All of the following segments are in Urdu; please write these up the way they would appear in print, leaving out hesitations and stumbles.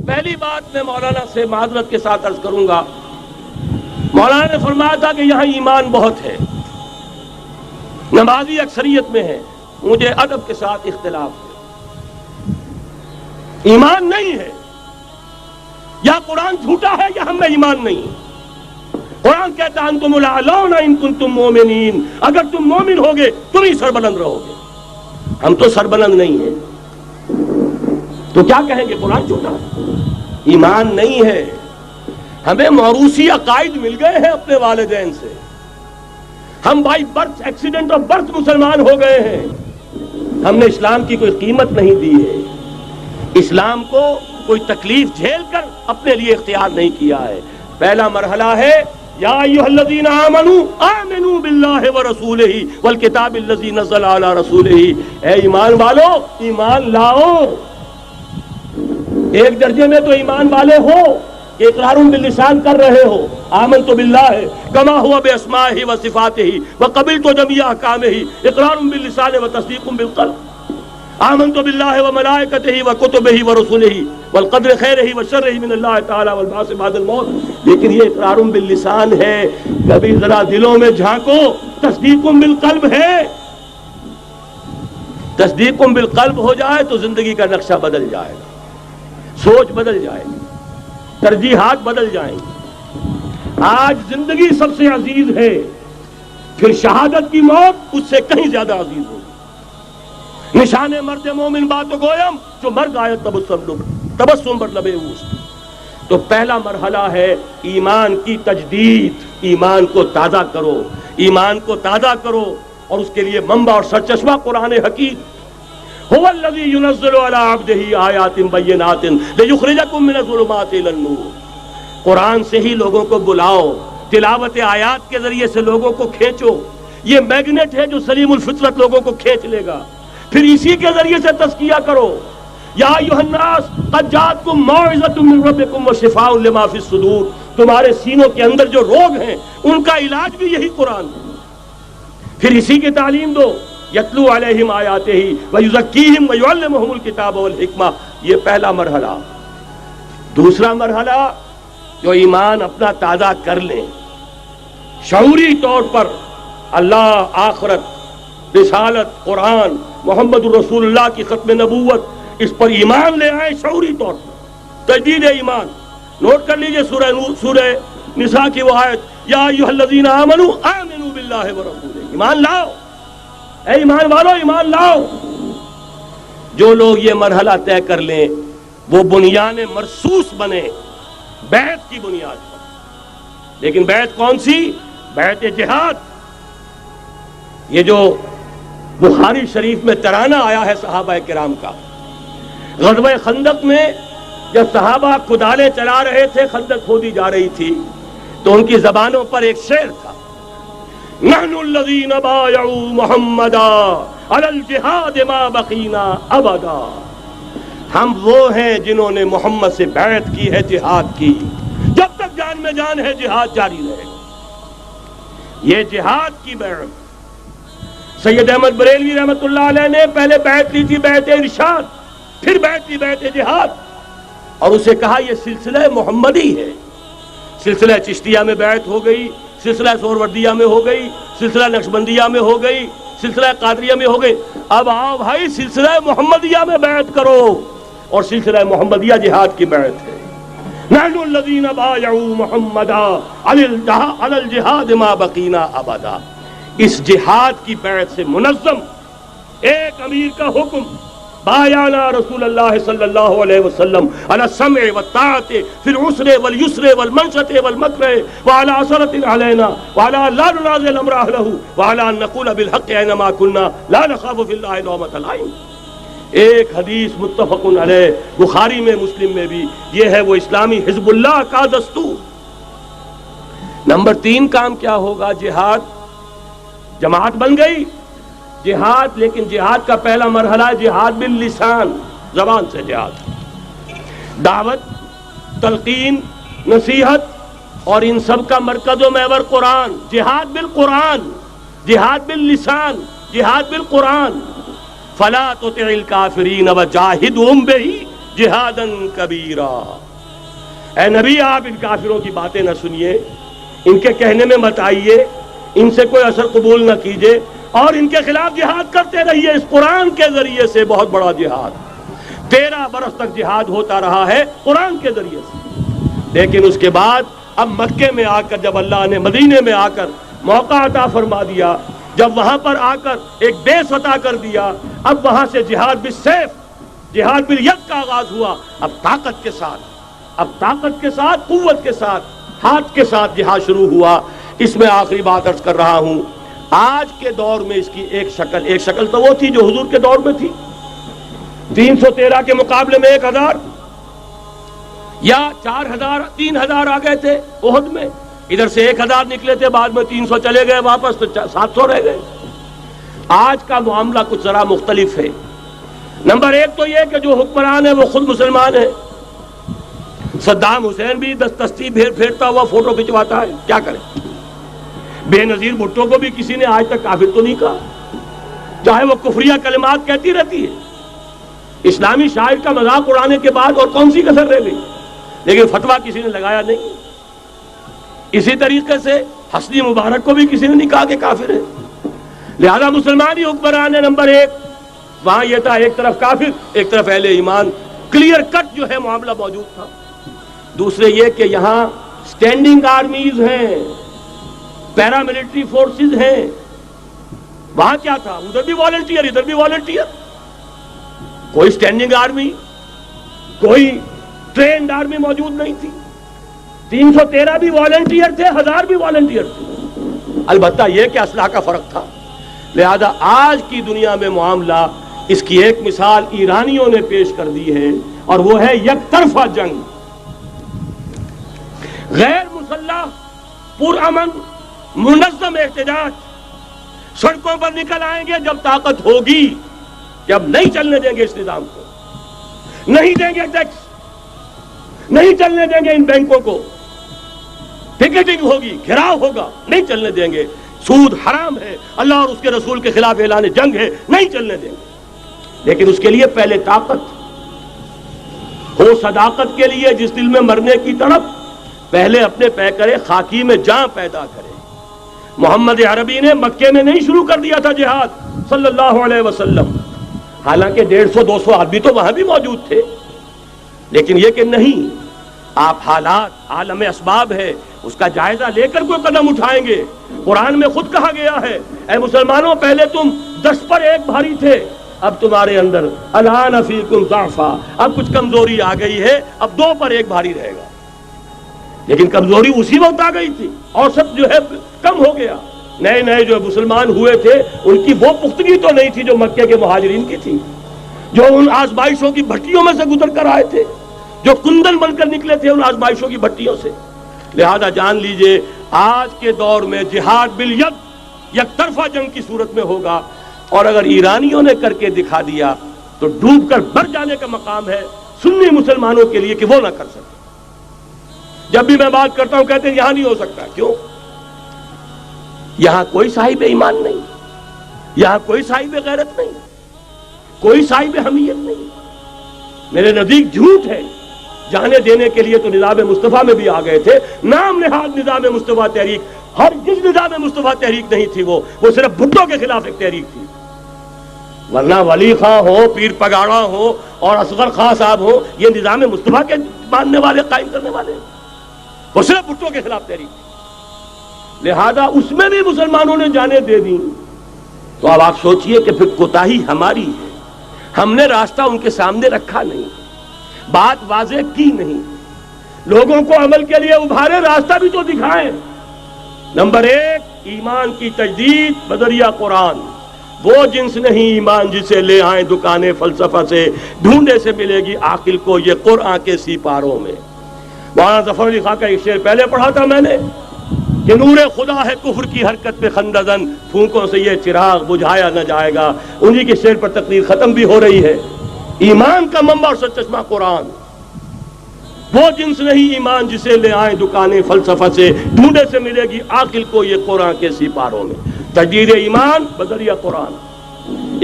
پہلی بات میں مولانا سے معذرت کے ساتھ عرض کروں گا، مولانا نے فرمایا تھا کہ یہاں ایمان بہت ہے، نمازی اکثریت میں ہے، مجھے ادب کے ساتھ اختلاف ہے، ایمان نہیں ہے، یا قرآن جھوٹا ہے یا ہم میں ایمان نہیں ہے۔ قرآن کہتا ہے انتم الاعلون ان کنتم مومنین، اگر تم مومن ہوگے تم ہی سربلند رہو گے، ہم تو سربلند نہیں ہیں، تو کیا کہیں گے قرآن جھوٹا ہے؟ ایمان نہیں ہے۔ ہمیں موروثی عقائد مل گئے ہیں اپنے والدین سے، ہم by birth accident of birth مسلمان ہو گئے ہیں، ہم نے اسلام کی کوئی قیمت نہیں دی ہے، اسلام کو کوئی تکلیف جھیل کر اپنے لیے اختیار نہیں کیا ہے۔ پہلا مرحلہ ہے یا ایھا الذین آمنوا آمنوا باللہ ورسولہ والکتاب الذی نزل علی رسولہ، اے ایمان والو ایمان لاؤ۔ ایک درجے میں تو ایمان والے ہو کہ اقرار باللسان کر رہے ہو، آمنت باللہ کما ہوا باسمائہ وصفاتہ وقبلت جمیع احکامہ، اقرار باللسان وتصدیق بالقلب۔ آمنت باللہ وملائکتہ وکتبہ ورسلہ والقدر خیرہ وشرہ من اللہ تعالی والبعث بعد الموت، لیکن یہ اقرار باللسان ہے، کبھی ذرا دلوں میں جھانکو، تصدیق بالقلب ہے۔ تصدیق بالقلب ہو جائے تو زندگی کا نقشہ بدل جائے گا، سوچ بدل جائے گی، ترجیحات بدل جائیں گی۔ آج زندگی سب سے عزیز ہے، پھر شہادت کی موت اس سے کہیں زیادہ عزیز ہوگی۔ نشان مرد مومن بات گویم جو مر گائے تبسم بر لبے اوست۔ تو پہلا مرحلہ ہے ایمان کی تجدید، ایمان کو تازہ کرو، ایمان کو تازہ کرو، اور اس کے لیے منبع اور سرچشمہ قرآن حکیم۔ هو الذی ينزل علی عبدہ آیات بینات لیخرجکم من الظلمات الی النور۔ قرآن سے ہی لوگوں کو بلاؤ، تلاوت آیات کے ذریعے سے لوگوں کو کھینچو، یہ میگنیٹ ہے جو سلیم الفطرت لوگوں کو کھینچ لے گا، پھر اسی کے ذریعے سے تزکیہ کرو۔ یا ایھا الناس قد جاءتکم موعظۃ من ربکم وشفاء لما فی الصدور، تمہارے سینوں کے اندر جو روگ ہیں ان کا علاج بھی یہی قرآن ہے، پھر اسی کی تعلیم دو۔ یتلو علیہم آیاتہ ویزکیہم ویعلمہم الکتاب والحکمہ، یہ پہلا مرحلہ۔ دوسرا مرحلہ جو ایمان اپنا تازہ کر لیں، شعوری طور پر اللہ، آخرت، رسالت، قرآن، محمد الرسول اللہ کی ختم نبوت، اس پر ایمان لے آئیں شعوری طور پر، تجدید ایمان۔ نوٹ کر لیجئے سورہ نساء کی وہ آیت، یا ایھا الذین آمنوا آمنوا باللہ ورسولہ، ایمان لاؤ، اے ایمان والو ایمان لاؤ۔ جو لوگ یہ مرحلہ طے کر لیں وہ بنیان مرصوص بنے بیعت کی بنیاد پر۔ لیکن بیعت کون سی؟ بیعت جہاد۔ یہ جو بخاری شریف میں ترانہ آیا ہے صحابہ کرام کا، غزوہ خندق میں جب صحابہ کدالیں چلا رہے تھے، خندق کھودی جا رہی تھی، تو ان کی زبانوں پر ایک شعر تھا، نحن الذین بایعوا محمدا علی الجہاد ما بقینا ابدا، ہم وہ ہیں جنہوں نے محمد سے بیعت کی ہے جہاد کی، جب تک جان میں جان ہے جہاد جاری رہے گا۔ یہ جہاد کی بیعت۔ سید احمد بریلوی رحمۃ اللہ علیہ نے پہلے بیعت لی تھی بیعت ارشاد، پھر بیعت لی بیعت جہاد، اور اسے کہا یہ سلسلہ محمدی ہے۔ سلسلہ چشتیہ میں بیعت ہو گئی، سلسلہ سہروردیہ میں ہو گئی، سلسلہ نقشبندیہ میں ہو گئی، سلسلہ قادریہ میں ہو گئی، اب آؤ بھائی سلسلہ محمدیہ میں بیعت کرو، اور سلسلہ محمدیہ جہاد کی بیعت ہے۔ نحن الذین بایعوا محمدا علی الجہاد ما بقینا ابدا۔ اس جہاد کی بیعت سے منظم ایک امیر کا حکم، بایعنا رسول اللہ صلی اللہ علیہ وسلم علی السمع والطاعۃ فی العسر والیسر والمنشط والمکرہ وعلی اثرۃ علینا وعلی لا ننازع الامر اہلہ وعلی ان نقول بالحق اینما کنا لا نخاف فی اللہ لومۃ لائم۔ ایک حدیث متفق علیہ، بخاری میں، مسلم میں بھی، یہ ہے وہ اسلامی حزب اللہ کا دستور۔ نمبر 3 کام کیا ہوگا؟ جہاد، جماعت بن گئی جہاد، لیکن جہاد کا پہلا مرحلہ ہے جہاد باللسان، زبان سے جہاد، دعوت، تلقین، نصیحت، اور ان سب کا مرکز و محور قرآن۔ جہاد بالقرآن، جہاد باللسان، جہاد بالقرآن۔ فلا تطع الکافرین وجاہدہم بہ جہادا کبیرا۔ اے نبی آپ ان کافروں کی باتیں نہ سنیے، ان کے کہنے میں مت آئیے، ان سے کوئی اثر قبول نہ کیجیے، اور ان کے خلاف جہاد کرتے رہیے اس قرآن کے ذریعے سے۔ بہت بڑا جہاد 13 برس تک جہاد ہوتا رہا ہے قرآن کے ذریعے سے۔ لیکن اس کے بعد اب مکے میں آ کر، جب اللہ نے مدینے میں آ کر موقع عطا فرما دیا، جب وہاں پر آ کر ایک بیس عطا کر دیا، اب وہاں سے جہاد بالسیف، جہاد بالید کا آغاز ہوا۔ اب طاقت کے ساتھ، اب طاقت کے ساتھ، قوت کے ساتھ، ہاتھ کے ساتھ جہاد شروع ہوا۔ اس میں آخری بات عرض کر رہا ہوں، آج کے دور میں اس کی ایک شکل تو وہ تھی جو حضور کے دور میں تھی، 313 کے مقابلے میں 1000 یا 4000 3000 آ گئے تھے احد میں، ادھر سے 1000 نکلے تھے، بعد میں 300 چلے گئے واپس، تو 700 رہ گئے۔ آج کا معاملہ کچھ ذرا مختلف ہے۔ نمبر 1 تو یہ کہ جو حکمران ہے وہ خود مسلمان ہے۔ صدام حسین بھی دستی پھیرتا ہوا فوٹو کھنچواتا ہے، کیا کرے؟ بے نظیر بھٹو کو بھی کسی نے آج تک کافر تو نہیں کہا، چاہے وہ کفریہ کلمات کہتی رہتی ہے۔ اسلامی شاعر کا مذاق اڑانے کے بعد اور کون سی کسر رہ گئی؟ لیکن فتویٰ کسی نے لگایا نہیں۔ اسی طریقے سے حسنی مبارک کو بھی کسی نے نہیں کہا کہ کافر ہے۔ لہذا مسلمان ہی حکمران ہے نمبر 1۔ وہاں یہ تھا ایک طرف کافر، ایک طرف اہل ایمان، کلیئر کٹ جو ہے معاملہ موجود تھا۔ دوسرے یہ کہ یہاں سٹینڈنگ آرمیز ہیں، پیراملٹری فورسز ہیں۔ وہاں کیا تھا؟ ادھر بھی والنٹیئر، ادھر بھی والنٹیئر۔ کوئی سٹینڈنگ آرمی، کوئی ٹرینڈ آرمی موجود نہیں تھی۔ 313 بھی والنٹیئر تھے، 1000 بھی والنٹیئر تھے۔ البتہ یہ کہ اسلحہ کا فرق تھا۔ لہذا آج کی دنیا میں معاملہ، اس کی ایک مثال ایرانیوں نے پیش کر دی ہے، اور وہ ہے یک طرفہ جنگ، غیر مسلح، پرامن، منظم احتجاج۔ سڑکوں پر نکل آئیں گے جب طاقت ہوگی، جب نہیں چلنے دیں گے اس نظام کو، نہیں دیں گے ٹیکس، نہیں چلنے دیں گے ان بینکوں کو، پکیٹنگ ہوگی، گھراؤ ہوگا، نہیں چلنے دیں گے، سود حرام ہے، اللہ اور اس کے رسول کے خلاف اعلان جنگ ہے، نہیں چلنے دیں گے۔ لیکن اس کے لیے پہلے طاقت ہو، صداقت کے لیے جس دل میں مرنے کی طرف، پہلے اپنے پیکرے خاکی میں جاں پیدا کرے۔ محمد عربی نے مکے میں نہیں شروع کر دیا تھا جہاد صلی اللہ علیہ وسلم، حالانکہ 150-200 آدمی تو وہاں بھی موجود تھے، لیکن یہ کہ نہیں، آپ حالات، عالم اسباب ہے، اس کا جائزہ لے کر کوئی قدم اٹھائیں گے۔ قرآن میں خود کہا گیا ہے، اے مسلمانوں، پہلے تم 10 پر 1 بھاری تھے، اب تمہارے اندر الآن فیکم ضعفا، اب کچھ کمزوری آ گئی ہے، اب 2 پر 1 بھاری رہے گا۔ لیکن کمزوری اسی وقت آ گئی تھی، اور سب جو ہے کم ہو گیا۔ نئے جو مسلمان ہوئے تھے، ان کی وہ پختگی تو نہیں تھی جو مکے کے مہاجرین کی تھی، جو ان آزمائشوں کی بھٹیوں میں سے گزر کر آئے تھے، جو کندن بن کر نکلے تھے ان آزمائشوں کی بھٹیوں سے۔ لہذا جان لیجئے، آج کے دور میں جہاد بالید، یک طرفہ جنگ کی صورت میں ہوگا، اور اگر ایرانیوں نے کر کے دکھا دیا تو ڈوب کر مر جانے کا مقام ہے سنی مسلمانوں کے لیے کہ وہ نہ کر سکے۔ جب بھی میں بات کرتا ہوں کہتے ہیں یہاں نہیں ہو سکتا، کیوں؟ یہاں کوئی صاحب ایمان نہیں، یہاں کوئی صاحب غیرت نہیں، کوئی صاحب حمیت نہیں۔ میرے نزدیک جھوٹ ہے۔ جانے دینے کے لیے تو نظام مصطفیٰ میں بھی آ گئے تھے، نام نہاد نظام مصطفیٰ تحریک، ہر جس نظام مصطفیٰ تحریک نہیں تھی، وہ صرف بھٹو کے خلاف ایک تحریک تھی، ورنہ ولی خاں ہو، پیر پگاڑا ہو اور اصغر خاں صاحب ہو، یہ نظام مصطفیٰ کے ماننے والے، قائم کرنے والے، وہ صرف بھٹو کے خلاف تحریک تھی۔ لہذا اس میں بھی مسلمانوں نے جانیں دے دی، تو اب آپ سوچئے کہ پھر کوتاہی ہماری ہے، ہم نے راستہ ان کے سامنے رکھا نہیں، بات واضح کی نہیں، لوگوں کو عمل کے لیے ابھارے، راستہ بھی تو دکھائیں۔ نمبر 1، ایمان کی تجدید بذریعہ قرآن۔ وہ جنس نہیں ایمان جسے لے آئیں دکانیں فلسفہ سے، ڈھونڈے سے ملے گی عاقل کو یہ قرآن کے سیپاروں میں۔ مولانا ظفر علی خاں کا ایک شعر پہلے پڑھا تھا میں نے کہ نور خدا ہے کفر کی حرکت پہ خندزن، پھونکوں سے یہ چراغ بجھایا نہ جائے گا۔ انہی کے شعر پر تقریر ختم بھی ہو رہی ہے۔ ایمان کا منبع اور سرچشمہ قرآن۔ وہ جنس نہیں ایمان جسے لے آئیں دکانیں فلسفہ سے، ڈھونڈے سے ملے گی عاقل کو یہ قرآن کے سیپاروں میں۔ تجدید ایمان بذریعہ قرآن،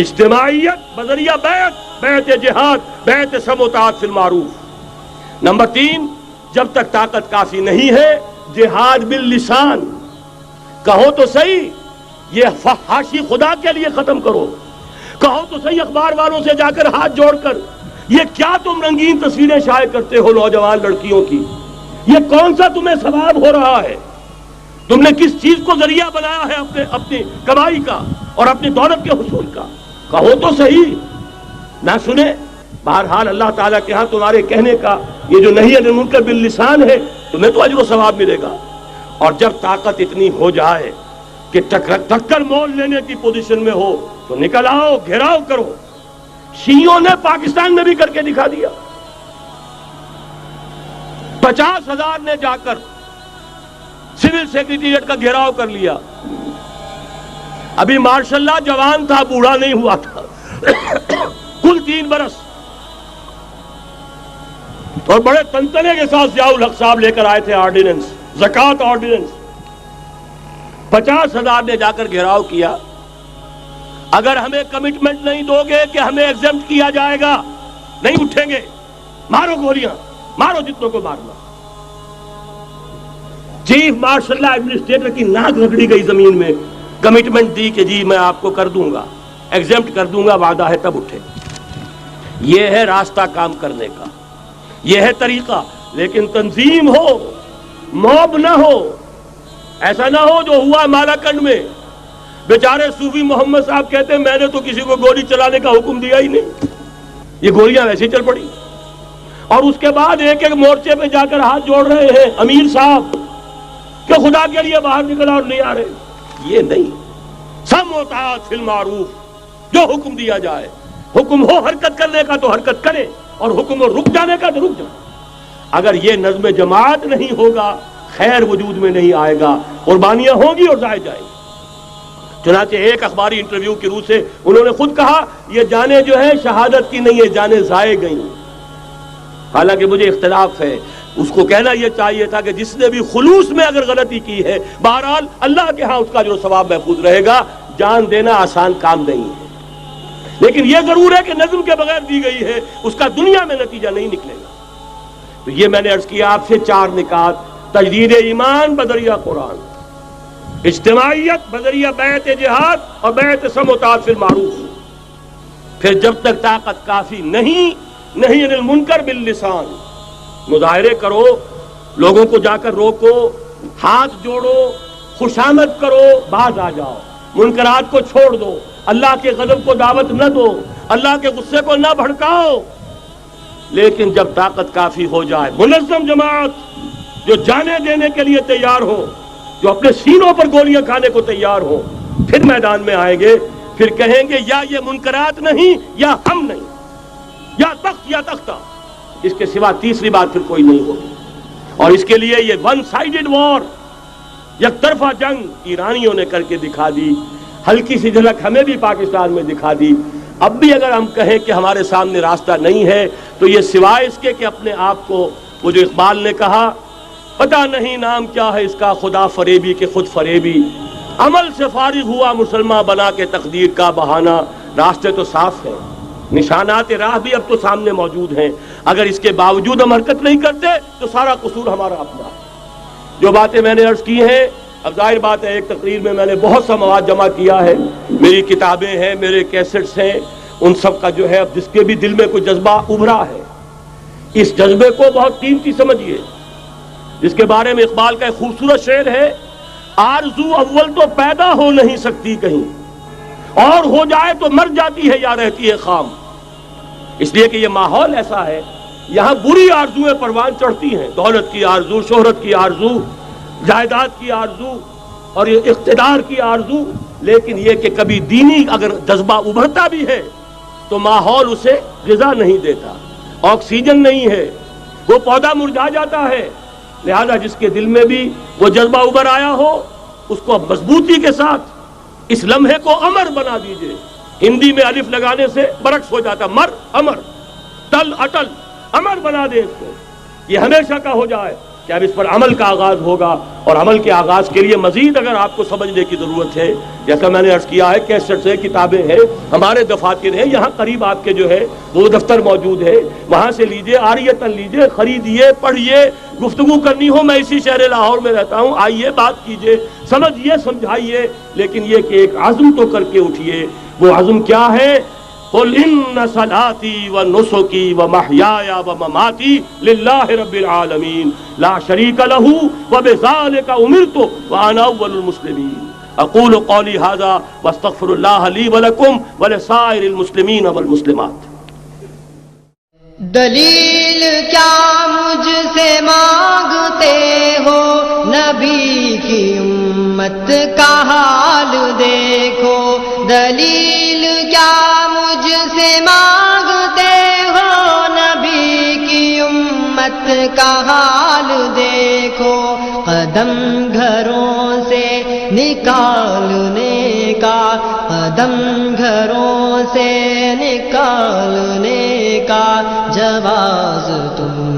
اجتماعیت بذریعہ بیعت، بیعت جہاد، بیعت سمع و اطاعت فی المعروف۔ نمبر 3، جب تک طاقت کافی نہیں ہے جہاد باللسان، کہو تو صحیح یہ فحاشی خدا کے لیے ختم کرو، کہو تو صحیح اخبار والوں سے جا کر ہاتھ جوڑ کر یہ کیا تم رنگین تصویریں شائع کرتے ہو نوجوان لڑکیوں کی، یہ کون سا تمہیں ثواب ہو رہا ہے، تم نے کس چیز کو ذریعہ بنایا ہے اپنی کمائی کا اور اپنی دولت کے حصول کا، کہو تو صحیح، نہ سنے۔ بہرحال اللہ تعالیٰ کے ہاں تمہارے کہنے کا یہ جو نہی عن المنکر باللسان ہے تمہیں تو اجر و ثواب ملے گا۔ اور جب طاقت اتنی ہو جائے کہ ٹکر مول لینے کی پوزیشن میں ہو تو نکل آؤ، گھیراؤ کرو۔ شیعوں نے پاکستان میں بھی کر کے دکھا دیا، 50,000 نے جا کر سول سیکریٹریٹ کا گھیراؤ کر لیا۔ ابھی ماشاء اللہ جوان تھا، بوڑھا نہیں ہوا تھا، کل 3 برس، اور بڑے تنتنے کے ساتھ ضیاء الحق صاحب لے کر آئے تھے آرڈیننس، زکوٰۃ آرڈیننس۔ 50,000 نے جا کر گھیراؤ کیا۔ اگر ہمیں کمٹمنٹ نہیں دو گے کہ ہمیں ایگزمپٹ کیا جائے گا، نہیں اٹھیں گے، مارو گولیاں، مارو جتنوں کو مارنا۔ چیف مارشل اللہ ایڈمنسٹریٹر کی ناک رگڑی گئی زمین میں، کمٹمنٹ دی کہ جی میں آپ کو کر دوں گا، ایگزمپٹ کر دوں گا، وعدہ ہے، تب اٹھے۔ یہ ہے راستہ کام کرنے کا، یہ ہے طریقہ، لیکن تنظیم ہو، موب نہ ہو۔ ایسا نہ ہو جو ہوا مالاکنڈ میں، بیچارے صوفی محمد صاحب کہتے ہیں میں نے تو کسی کو گولی چلانے کا حکم دیا ہی نہیں، یہ گولیاں ویسے چل پڑی، اور اس کے بعد ایک ایک مورچے پہ جا کر ہاتھ جوڑ رہے ہیں امیر صاحب کہ خدا کے لیے باہر نکلا اور نہیں آ رہے۔ یہ نہیں، سمع و اطاعت فی المعروف، جو حکم دیا جائے، حکم ہو حرکت کرنے کا تو حرکت کرے، اور حکم ہو رک جانے کا تو رک جائے۔ اگر یہ نظم جماعت نہیں ہوگا خیر وجود میں نہیں آئے گا، قربانیاں ہوں گی اور ضائع جائیں گی۔ چنانچہ ایک اخباری انٹرویو کی روح سے انہوں نے خود کہا یہ جانیں جو ہیں شہادت کی نہیں، یہ جانیں ضائع گئیں۔ حالانکہ مجھے اختلاف ہے، اس کو کہنا یہ چاہیے تھا کہ جس نے بھی خلوص میں اگر غلطی کی ہے بہرحال اللہ کے ہاں اس کا جو ثواب محفوظ رہے گا، جان دینا آسان کام نہیں ہے، لیکن یہ ضرور ہے کہ نظم کے بغیر دی گئی ہے اس کا دنیا میں نتیجہ نہیں نکلے گا۔ تو یہ میں نے عرض کیا آپ سے 4 نکات: تجدید ایمان بذریعہ قرآن، اجتماعیت بذریعہ بیعت جہاد اور بیعت سمع و اطاعت فی المعروف۔ پھر جب تک طاقت کافی نہیں، نہی عن المنکر باللسان، مظاہرے کرو، لوگوں کو جا کر روکو، ہاتھ جوڑو، خوشامد کرو، باز آ جاؤ، منکرات کو چھوڑ دو، اللہ کے غضب کو دعوت نہ دو، اللہ کے غصے کو نہ بھڑکاؤ۔ لیکن جب طاقت کافی ہو جائے، منظم جماعت جو جانے دینے کے لیے تیار ہو، جو اپنے سینوں پر گولیاں کھانے کو تیار ہو، پھر میدان میں آئیں گے، پھر کہیں گے یا یہ منکرات نہیں یا ہم نہیں، یا تخت یا تختہ، اس کے سوا تیسری بات پھر کوئی نہیں ہوگی۔ اور اس کے لیے یہ ون سائیڈڈ وار، یک طرفہ جنگ ایرانیوں نے کر کے دکھا دی، ہلکی سی جھلک ہمیں بھی پاکستان میں دکھا دی۔ اب بھی اگر ہم کہیں کہ ہمارے سامنے راستہ نہیں ہے تو یہ سوائے اس کے کہ اپنے آپ کو، وہ جو اقبال نے کہا پتہ نہیں نام کیا ہے اس کا، خدا فریبی کہ خود فریبی، عمل سے فارغ ہوا مسلمان بنا کے تقدیر کا بہانہ۔ راستے تو صاف ہیں، نشانات راہ بھی اب تو سامنے موجود ہیں، اگر اس کے باوجود ہم حرکت نہیں کرتے تو سارا قصور ہمارا اپنا ہے۔ جو باتیں میں نے عرض کی ہیں، اب ظاہر بات ہے ایک تقریر میں میں نے بہت سا مواد جمع کیا ہے، میری کتابیں ہیں، میرے کیسٹس ہیں، ان سب کا جو ہے اب جس کے بھی دل میں کوئی جذبہ ابھرا ہے، اس جذبے کو بہت قیمتی سمجھیے، جس کے بارے میں اقبال کا ایک خوبصورت شعر ہے: آرزو اول تو پیدا ہو نہیں سکتی کہیں، اور ہو جائے تو مر جاتی ہے یا رہتی ہے خام۔ اس لیے کہ یہ ماحول ایسا ہے، یہاں بری آرزویں پروان چڑھتی ہیں، دولت کی آرزو، شہرت کی آرزو، جائیداد کی آرزو اور یہ اقتدار کی آرزو، لیکن یہ کہ کبھی دینی اگر جذبہ ابھرتا بھی ہے تو ماحول اسے غذا نہیں دیتا، آکسیجن نہیں ہے، وہ پودا مرجھا جاتا ہے۔ لہذا جس کے دل میں بھی وہ جذبہ ابھر آیا ہو اس کو مضبوطی کے ساتھ اس لمحے کو امر بنا دیجئے۔ ہندی میں الف لگانے سے برعکس ہو جاتا، مر امر، تل اٹل، امر بنا دے اس کو، یہ ہمیشہ کا ہو جائے۔ کہ اب اس پر عمل کا آغاز ہوگا، اور عمل کے آغاز کے لیے مزید اگر آپ کو سمجھنے کی ضرورت ہے، جیسا میں نے عرض کیا ہے، کیسٹ سے کتابیں ہیں، ہمارے دفاتر ہیں، یہاں قریب آپ کے جو ہے وہ دفتر موجود ہے، وہاں سے لیجئے، عاریتاً لیجئے، خریدیے، پڑھیے، گفتگو کرنی ہو، میں اسی شہر لاہور میں رہتا ہوں، آئیے، بات کیجئے، سمجھیے، سمجھائیے، لیکن یہ کہ ایک عزم تو کر کے اٹھیے۔ وہ عزم کیا ہے؟ قل ان صلاتي ونسكي ومحياي ومماتي لله رب العالمين لا شريك له وبذلك امرت وانا اول المسلمين اقول قولي هذا واستغفر الله لي ولكم ولسائر المسلمين والمسلمات۔ دلیل کیا مجھ سے مانگتے ہو، نبی کی امت کا حال دیکھو۔ دلیل کیا مجھ سے مانگتے ہو، نبی کی امت کا حال دیکھو۔ قدم گھروں سے نکالنے کا، قدم گھروں سے نکالنے کا جواز تم